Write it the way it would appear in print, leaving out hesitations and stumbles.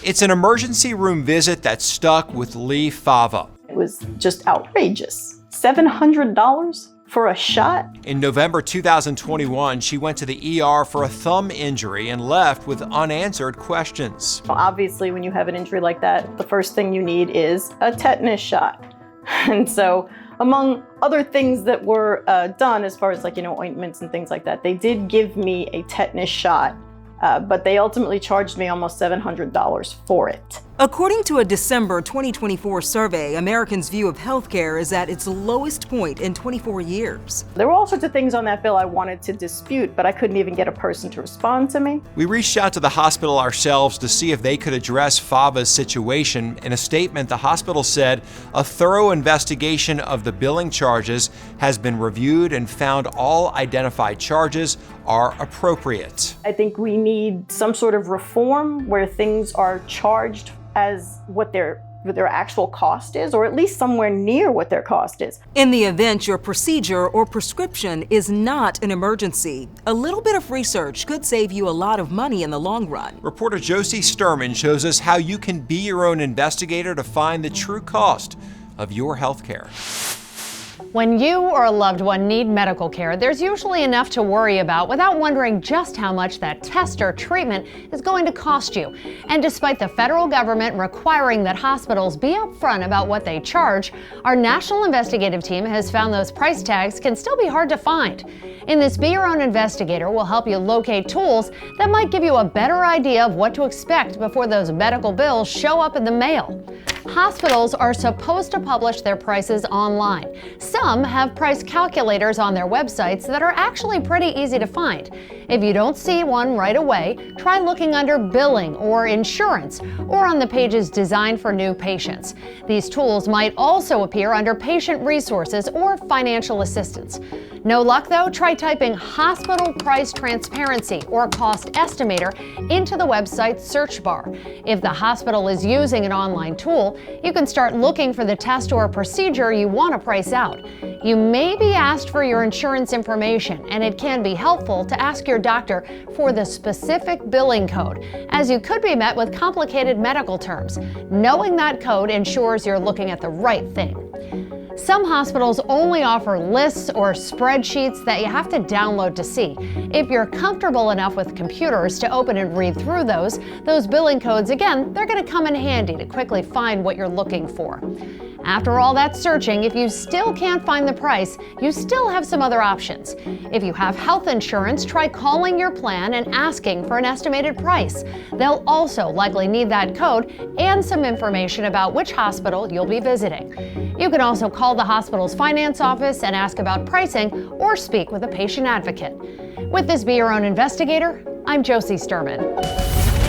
It's an emergency room visit that stuck with Lee Fava. It was just outrageous. $700 for a shot? In November 2021, she went to the ER for a thumb injury and left with unanswered questions. Obviously, when you have an injury like that, the first thing you need is a tetanus shot. And so, among other things that were done as far as ointments and things like that, they did give me a tetanus shot, but they ultimately charged me almost $700 for it. According to a December 2024 survey, Americans' view of healthcare is at its lowest point in 24 years. There were all sorts of things on that bill I wanted to dispute, but I couldn't even get a person to respond to me. We reached out to the hospital ourselves to see if they could address Fava's situation. In a statement, the hospital said a thorough investigation of the billing charges has been reviewed and found all identified charges are appropriate. I think we need some sort of reform where things are charged as what their actual cost is, or at least somewhere near what their cost is. In the event your procedure or prescription is not an emergency, a little bit of research could save you a lot of money in the long run. Reporter Josie Sturman shows us how you can be your own investigator to find the true cost of your health care. When you or a loved one need medical care, there's usually enough to worry about without wondering just how much that test or treatment is going to cost you. And despite the federal government requiring that hospitals be upfront about what they charge, our national investigative team has found those price tags can still be hard to find. In this Be Your Own Investigator, we'll help you locate tools that might give you a better idea of what to expect before those medical bills show up in the mail. Hospitals are supposed to publish their prices online. Some have price calculators on their websites that are actually pretty easy to find. If you don't see one right away, try looking under billing or insurance or on the pages designed for new patients. These tools might also appear under patient resources or financial assistance. No luck though? Try typing hospital price transparency or cost estimator into the website's search bar. If the hospital is using an online tool, you can start looking for the test or procedure you want to price out. You may be asked for your insurance information, and it can be helpful to ask your doctor for the specific billing code, as you could be met with complicated medical terms. Knowing that code ensures you're looking at the right thing. Some hospitals only offer lists or spreadsheets that you have to download to see. If you're comfortable enough with computers to open and read through those billing codes, again, they're going to come in handy to quickly find what you're looking for. After all that searching, if you still can't find the price, you still have some other options. If you have health insurance, try calling your plan and asking for an estimated price. They'll also likely need that code and some information about which hospital you'll be visiting. You can also call the hospital's finance office and ask about pricing or speak with a patient advocate. With this Be Your Own Investigator, I'm Josie Sturman.